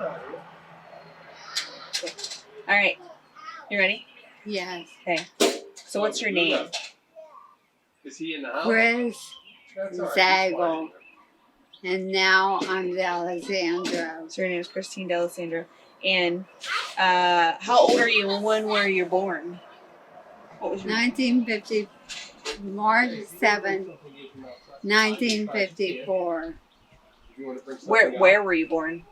Okay. All right. You ready? Yes. Okay. So what's your name? Is he in the house? Chris That's all right. Zagel. And now I'm Alexandra. So your name is Christine D'Alessandro. And how old are you and when were you born? What was your 1950, March 7th, 1954, Where were you born?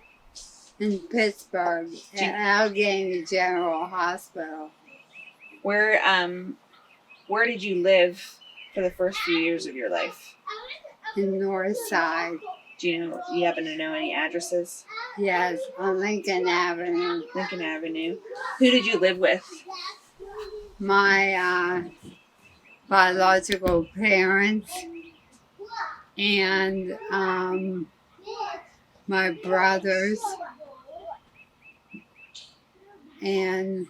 in Pittsburgh at Allegheny General Hospital. Where did you live for the first few years of your life? In North Side. Do you happen to know any addresses? Yes, on Lincoln Avenue. Lincoln Avenue. Who did you live with? My biological parents and my brothers and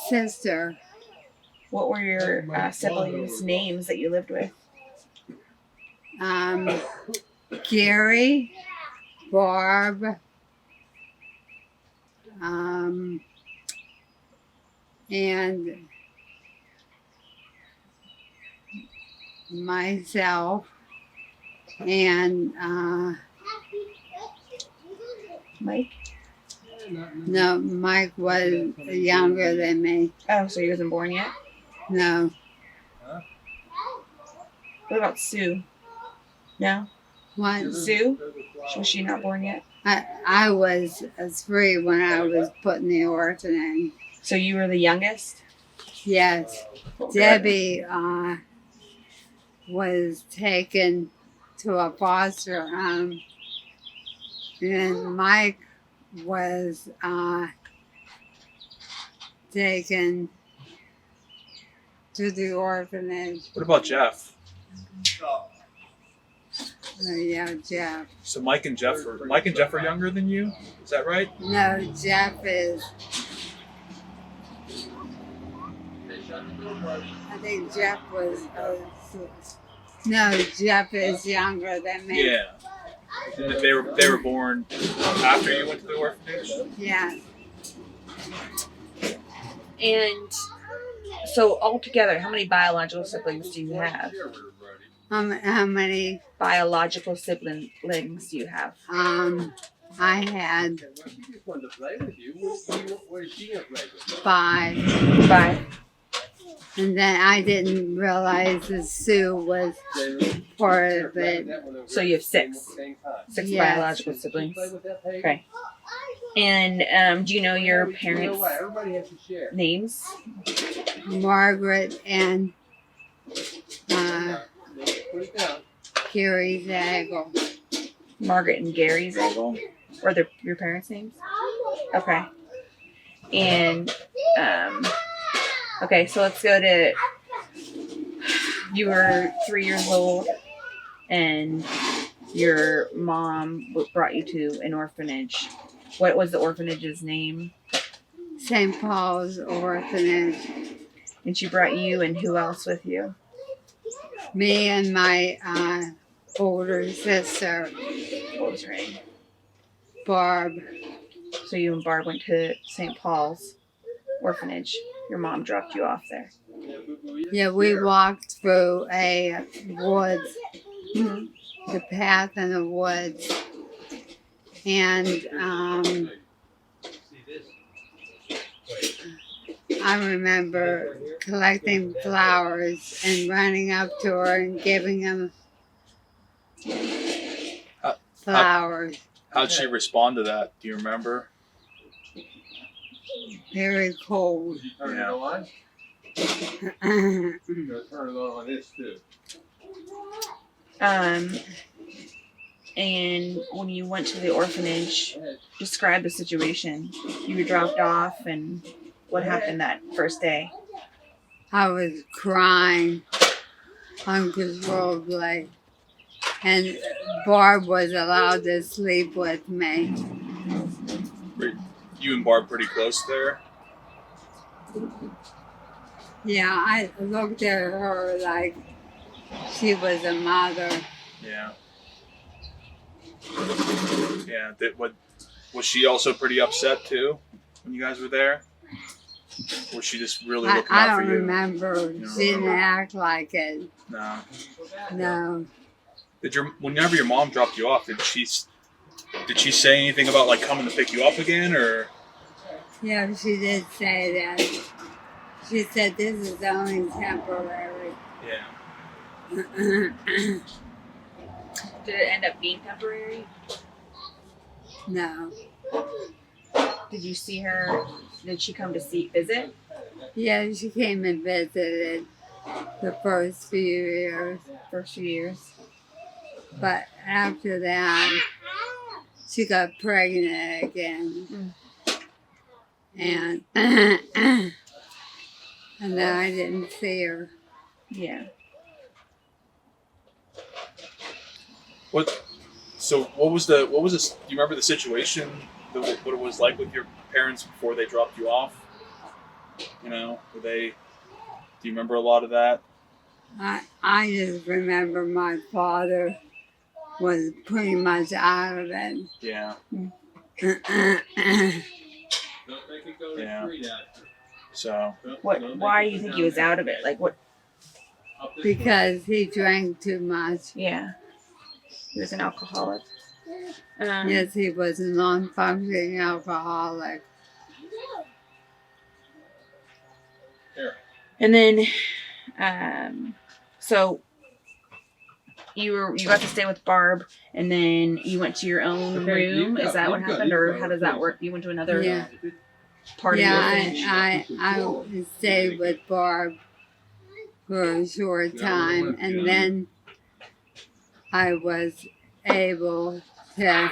sister. What were your siblings' names that you lived with? Gary, Barb, and myself, and Mike? no, Mike was younger than me. Oh, so he wasn't born yet? No, What about Sue? No? what? Sue? Was she not born yet? I was 3 when I was put in the orphanage. So you were the youngest? Yes, Debbie was taken to a foster home, and Mike was taken to the orphanage. What about Jeff? Yeah, Jeff. So Mike and Jeff are younger than you? Is that right? No, Jeff is. I think Jeff was. No, Jeff is younger than me. Yeah. And they were born after you went to the orphanage? Yeah. And so altogether, how many biological siblings do you have? How many? Biological siblings do you have? I had She just wanted to play with you. What is she going to play with? 5. 5. And then I didn't realize that Sue was part of it. So you have 6. 6 Yes. biological siblings. Okay. And do you know your parents' names? Margaret and Carrie Zagel. Margaret and Gary Zagel? Or your parents' names? Okay. And, okay, so let's go to, you were 3 years old and your mom brought you to an orphanage. What was the orphanage's name? St. Paul's Orphanage. And she brought you and who else with you? Me and my older sister, What was her name? Barb. So you and Barb went to St. Paul's Orphanage. Your mom dropped you off there. Yeah, we walked through a woods, the path in the woods. And I remember collecting flowers and running up to her and giving them flowers. How'd she respond to that? Do you remember? Very cold. Turn it on? Yeah, Turn it on this too. And when you went to the orphanage, describe the situation. You were dropped off and what happened that first day? I was crying uncontrollably. And Barb was allowed to sleep with me. Were you and Barb pretty close there? Yeah, I looked at her like she was a mother. Yeah. Yeah. Was she also pretty upset too when you guys were there? Or was she just really looking I out for don't you? remember. You don't She didn't remember? act like it. No. No. Whenever your mom dropped you off, did she say anything about like coming to pick you up again, or? Yeah, she did say that. She said this is only temporary. Yeah. Did it end up being temporary? No. Did you see her? Did she come to visit? Yeah, she came and visited the first few years. First few years. But after that, she got pregnant again. And and then I didn't see her. Yeah. So what was this? Do you remember the situation? What it was like with your parents before they dropped you off? You know, do you remember a lot of that? I just remember my father was pretty much out of it. Yeah. Yeah. So. Why do you think he was out of it? Like what? Because he drank too much. Yeah. He was an alcoholic. Yes, he was a non-functioning alcoholic. And then, so you got to stay with Barb, and then you went to your own room. Is that what happened, or how does that work? You went to another Yeah. part of the orphanage? I stayed with Barb for a short time, and then I was able to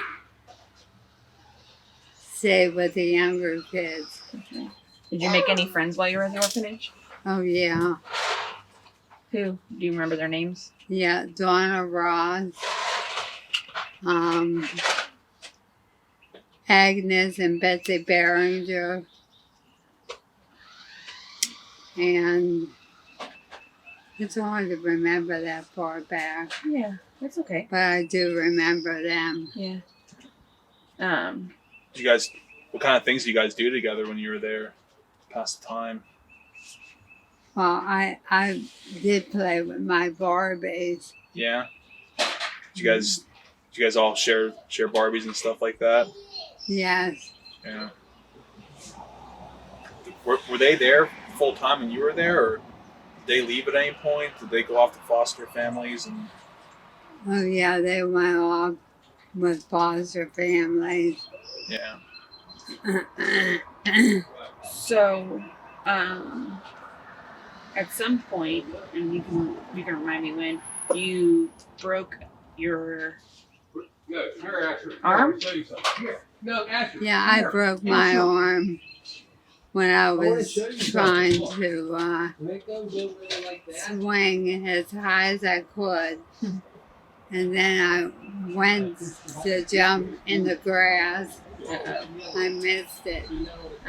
stay with the younger kids. Okay. Did you make any friends while you were in the orphanage? Oh, yeah. Who? Do you remember their names? Yeah, Donna Ross, Agnes and Betsy Barringer, and it's hard to remember that far back, Yeah, that's okay. but I do remember them. Yeah. What kind of things did you guys do together when you were there? Pass the time. Well, I did play with my Barbies. Yeah. Did you guys all share Barbies and stuff like that? Yes. Yeah. Were they there full time when you were there, or did they leave at any point? Did they go off to foster families? And Oh, yeah, they went off with foster families. yeah. So, at some point, and you can remind me when, you broke your arm? Yeah, I broke my arm when I was trying to swing as high as I could. And then I went to jump in the grass. I missed it.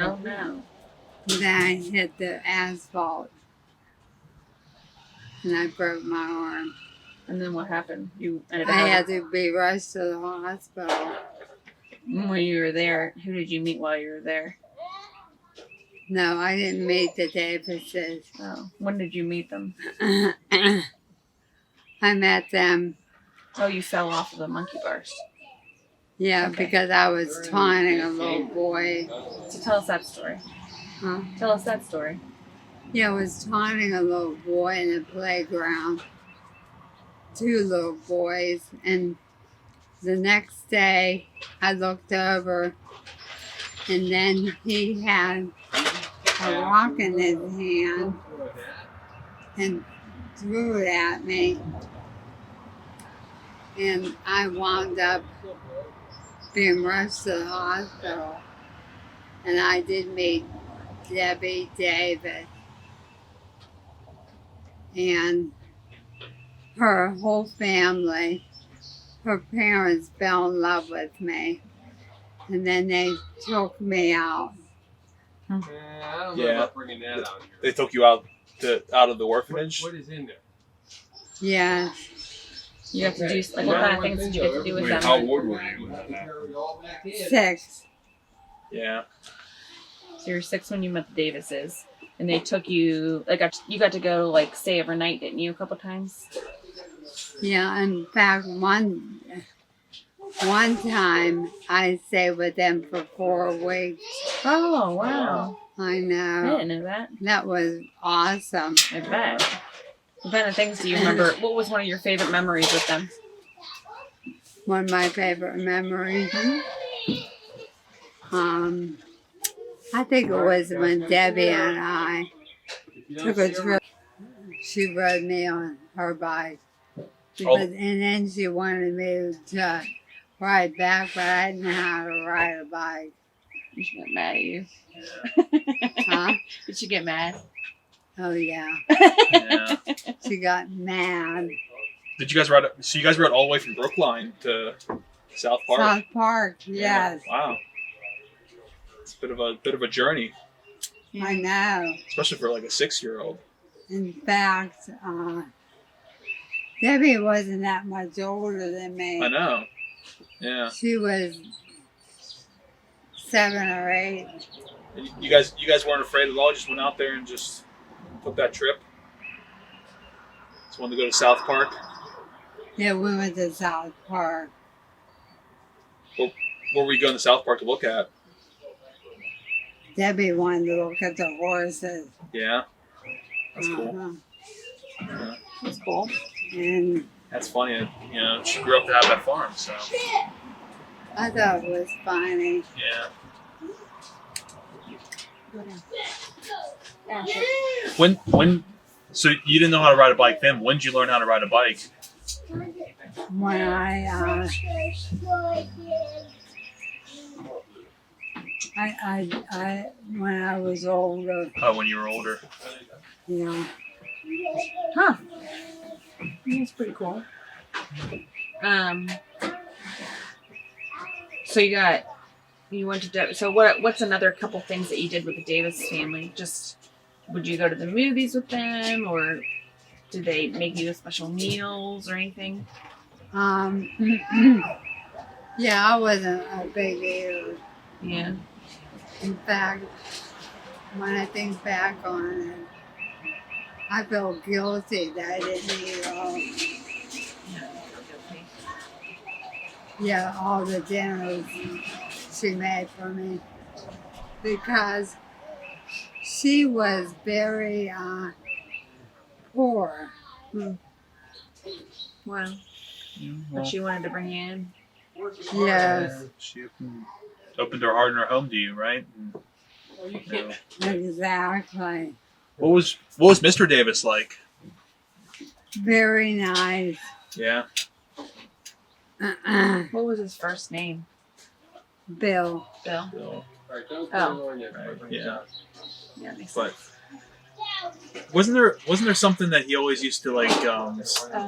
Oh no. Then I hit the asphalt. And I broke my arm. And then what happened? You ended I up had to be rushed to the hospital. when you were there. Who did you meet while you were there? No, I didn't meet the Davises. Oh, when did you meet them? I met them, Oh, you fell off of the monkey bars. yeah, Okay. because I was taunting a little boy. So tell us that story. Huh? Tell us that story. Yeah, I was taunting a little boy in the playground. 2 little boys. And the next day, I looked over, and then he had a rock in his hand and threw it at me. And I wound up being rushed to the hospital. And I did meet Debbie David. And her whole family, her parents fell in love with me. And then they took me out. I don't know about bringing that out here. They took you out of the orphanage. What is in there? Yes. You got to do like what kind of things did you get to do with them? How old were you? 6. Yeah. So you're 6 when you met the Davises, and they took you like you got to go like stay overnight, didn't you? A couple times. Yeah, in fact, one time I stayed with them for 4 weeks. Oh wow! I I know. didn't know that. That was awesome. I bet. What kind of things do you remember? What was one of your favorite memories with them? One of my favorite memories. I think it was when Debbie and I took a trip. She rode me on her bike. Because, and then she wanted me to ride back, but I didn't know how to ride a bike. She got mad at you. Huh? Did she get mad? Oh, yeah. Yeah. She got mad. Did you guys ride? So you guys rode all the way from Brookline to South Park? South Park, yes. Yeah. Wow. It's a bit of a journey, I know. especially for like a 6-year-old. In fact, Debbie wasn't that much older than me. I know. Yeah. She was 7 or 8. You guys weren't afraid at all. Just went out there and just took that trip. Just wanted to go to South Park. Yeah, we went to South Park. What were we going to South Park to look at? Debbie wanted to look at the horses. Yeah. That's cool. Uh-huh. Yeah. That's cool. And That's funny. You know, she grew up to have that farm, so I thought it was funny. yeah. When so you didn't know how to ride a bike then? When did you learn how to ride a bike? When when I was older, Oh, when you were older. you know. Huh. That's pretty cool. So you went to so what's another couple things that you did with the Davis family? Just would you go to the movies with them, or did they make you special meals or anything? Yeah, I wasn't a big eater. Yeah. In fact, when I think back on it, I feel guilty that I didn't eat all the dinners she made for me, because she was very poor. Wow. But she wanted to bring you in. Yes, She opened her heart and her home to you, right? And, exactly. what was Mr. Davis like? Very nice. Yeah. What was his first name? Bill. Bill. Bill. Oh. Right. Yeah. Yeah, makes But sense. wasn't there something that he always used to like?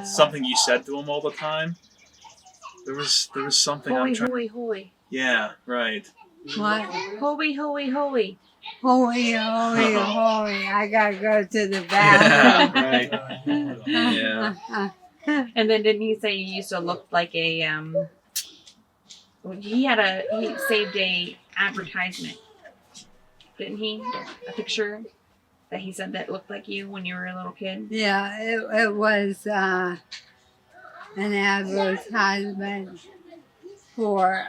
Something you said to him all the time. There was something. Holy, I'm trying. holy, holy. Yeah. Right. What? Holy, holy, holy. Holy, holy, holy. I gotta go to the bathroom. Right. Yeah. And then didn't he say you used to look like a he saved a advertisement, didn't he? A picture that he said that looked like you when you were a little kid. Yeah, it was an advertisement for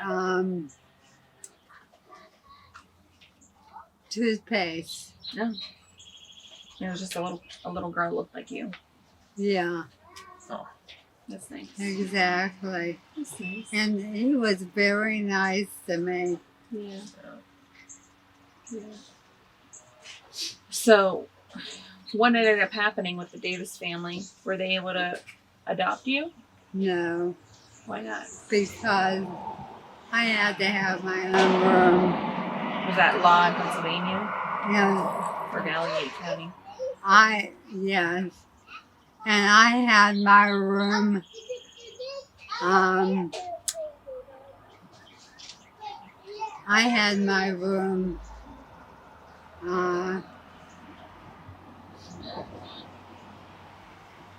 toothpaste. No. It was just a little girl looked like you. Yeah, That's nice. exactly. That's nice. And he was very nice to me. Yeah. Yeah. So, what ended up happening with the Davis family? Were they able to adopt you? No, Why not? because I had to have my own room. Was that law in Pennsylvania You know, or Allegheny County? yes. And I had my room,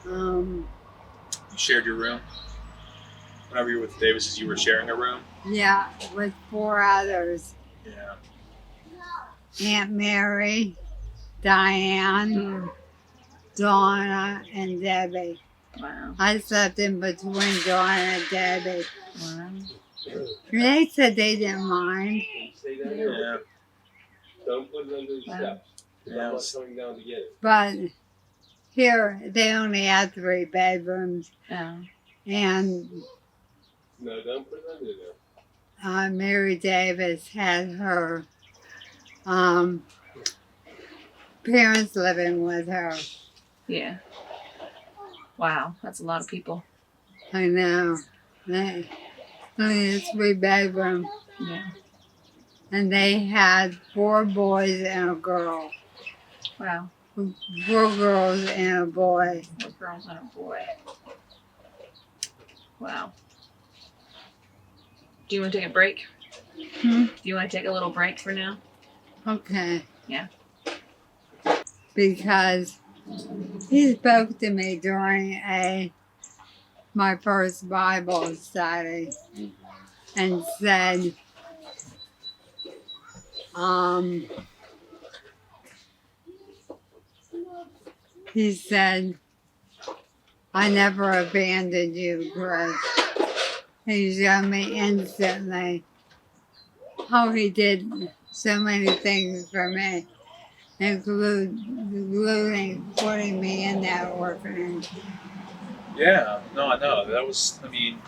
You shared your room. whenever you were with the Davises, you were sharing a room? Yeah, with 4 others. Yeah. Aunt Mary, Diane, Donna, and Debbie. Wow. I slept in between Donna and Debbie. Wow. They said they didn't mind. Stay down there. Yeah. Don't put it under the Wow. steps. Yeah, I'm not it's- coming down to get it. But here, they only had 3 bedrooms. Oh. And No, don't put it under there. Mary Davis had her parents living with her. Yeah. Wow. That's a lot of people. I know. They only a 3 bedroom. Yeah. And they had 4 boys and a girl. Wow. 4 girls and a boy. 4 girls and a boy. Wow. Do you want to take a break? Hmm? Do you want to take a little break for now? Okay. Yeah. Because he spoke to me during my first Bible study and said, he said, I never abandoned you, Chris. He showed me instantly how he did so many things for me, including putting me in that orphanage. Yeah, no, I know. That was, I mean,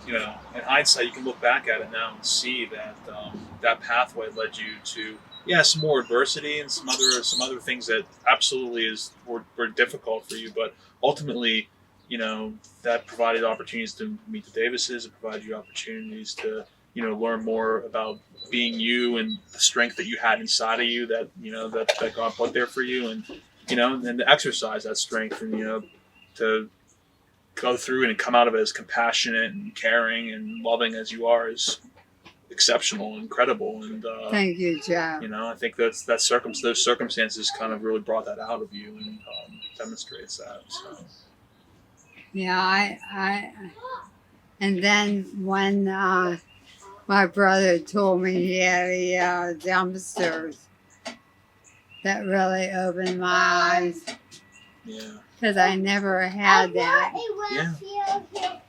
you know, in hindsight, you can look back at it now and see that that pathway led you to, yeah, some more adversity and some other things that absolutely were difficult for you, but ultimately, you know, that provided opportunities to meet the Davises. It provided you opportunities to, you know, learn more about being you and the strength that you had inside of you that, you know, that God put there for you, and, you know, and to exercise that strength and, you know, to go through and come out of it as compassionate and caring and loving as you are is exceptional and incredible. And Thank you, Joe. you know, I think those circumstances kind of really brought that out of you and demonstrates that. So. Yeah, and then when my brother told me he had a dumpsters, that really opened my eyes Yeah. because I never had that. Yeah. Yeah.